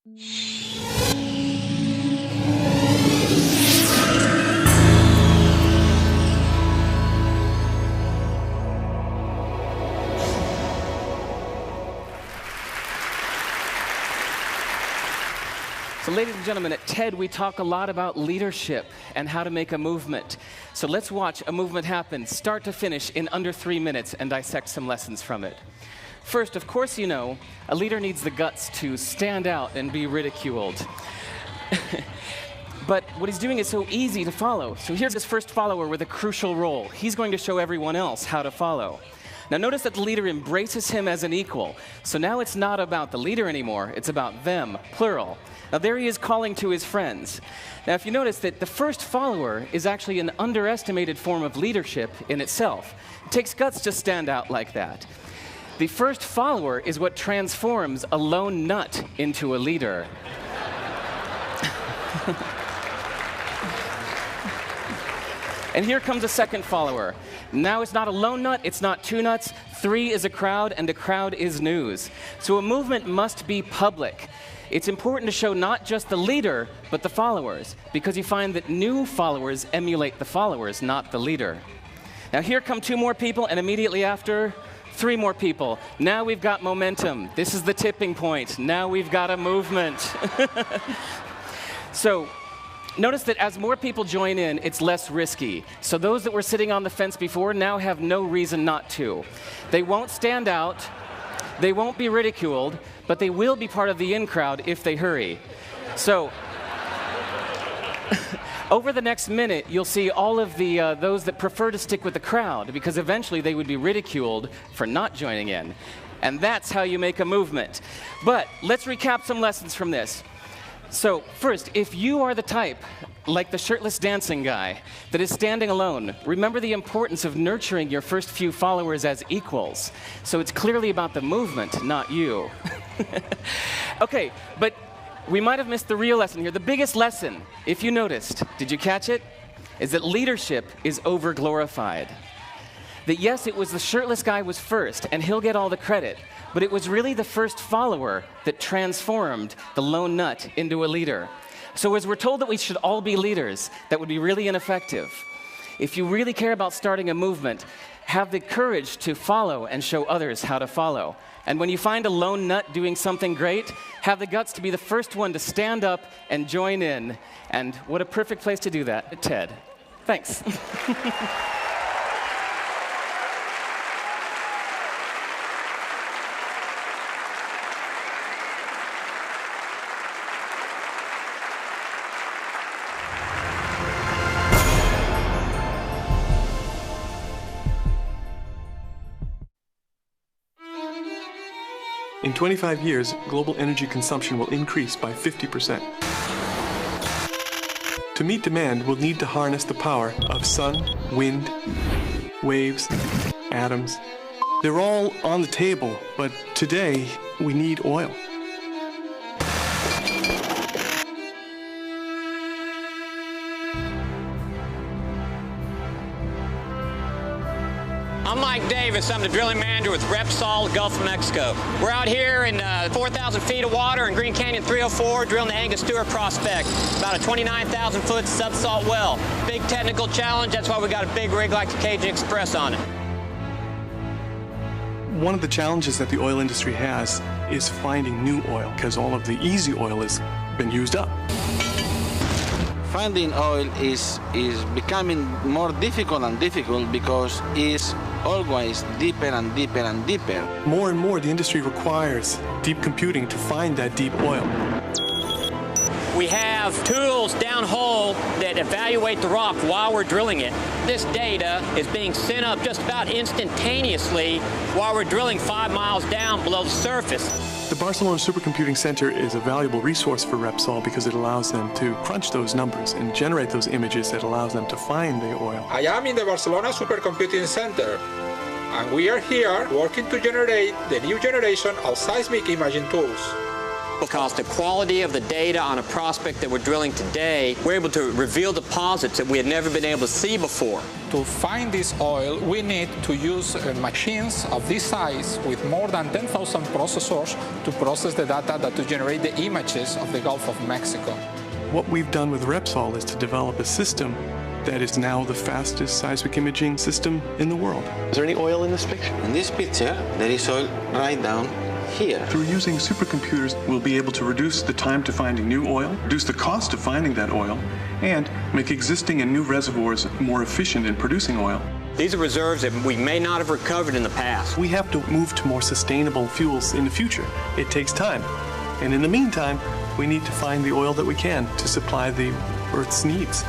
So ladies and gentlemen, at TED we talk a lot about leadership and how to make a movement. So let's watch a movement happen, start to finish, in under 3 minutes and dissect some lessons from it. First, of course you know, a leader needs the guts to stand out and be ridiculed. But what he's doing is so easy to follow. So here's his first follower with a crucial role. He's going to show everyone else how to follow. Now notice that the leader embraces him as an equal. So now it's not about the leader anymore, it's about them, plural. Now there he is calling to his friends. Now if you notice that the first follower is actually an underestimated form of leadership in itself. It takes guts to stand out like that. The first follower is what transforms a lone nut into a leader. And here comes a second follower. Now it's not a lone nut, it's not two nuts, 3 is a crowd, and a crowd is news. So a movement must be public. It's important to show not just the leader, but the followers, because you find that new followers emulate the followers, not the leader. Now here come 2 more people, and immediately after, 3 more people. Now we've got momentum. This is the tipping point. Now we've got a movement. So notice that as more people join in, it's less risky. So those that were sitting on the fence before now have no reason not to. They won't stand out, they won't be ridiculed, but they will be part of the in crowd if they hurry. So over the next minute, you'll see all of the those that prefer to stick with the crowd, because eventually they would be ridiculed for not joining in. And that's how you make a movement. But let's recap some lessons from this. So first, if you are the type, like the shirtless dancing guy, that is standing alone, remember the importance of nurturing your first few followers as equals. So it's clearly about the movement, not you. Okay, but we might have missed the real lesson here. The biggest lesson, if you noticed, did you catch it? Is that leadership is over-glorified. That yes, it was the shirtless guy was first, and he'll get all the credit, but it was really the first follower that transformed the lone nut into a leader. So as we're told that we should all be leaders, that would be really ineffective. If you really care about starting a movement, have the courage to follow and show others how to follow. And when you find a lone nut doing something great, have the guts to be the first one to stand up and join in. And what a perfect place to do that at TED. Thanks. In 25 years, global energy consumption will increase by 50%. To meet demand, we'll need to harness the power of sun, wind, waves, atoms. They're all on the table, but today we need oil. I'm Mike Davis. I'm the drilling manager with Repsol, Gulf of Mexico. We're out here in 4,000 feet of water in Green Canyon 304 drilling the Angostura prospect, about a 29,000-foot subsalt well. Big technical challenge. That's why we got a big rig like the Cajun Express on it. One of the challenges that the oil industry has is finding new oil, because all of the easy oil has been used up. Finding oil is becoming more difficult and difficult because it's always deeper and deeper and deeper. More and more, the industry requires deep computing to find that deep oil. We have tools downhole that evaluate the rock while we're drilling it. This data is being sent up just about instantaneously while we're drilling 5 miles down below the surface. The Barcelona Supercomputing Center is a valuable resource for Repsol because it allows them to crunch those numbers and generate those images that allows them to find the oil. I am in the Barcelona Supercomputing Center, and we are here working to generate the new generation of seismic imaging tools. Because the quality of the data on a prospect that we're drilling today, we're able to reveal deposits that we had never been able to see before. To find this oil, we need to use machines of this size with more than 10,000 processors to process the data to generate the images of the Gulf of Mexico. What we've done with Repsol is to develop a system that is now the fastest seismic imaging system in the world. Is there any oil in this picture? In this picture, there is oil right down here. Through using supercomputers, we'll be able to reduce the time to finding new oil, reduce the cost of finding that oil, and make existing and new reservoirs more efficient in producing oil. These are reserves that we may not have recovered in the past. We have to move to more sustainable fuels in the future. It takes time. And in the meantime, we need to find the oil that we can to supply the Earth's needs.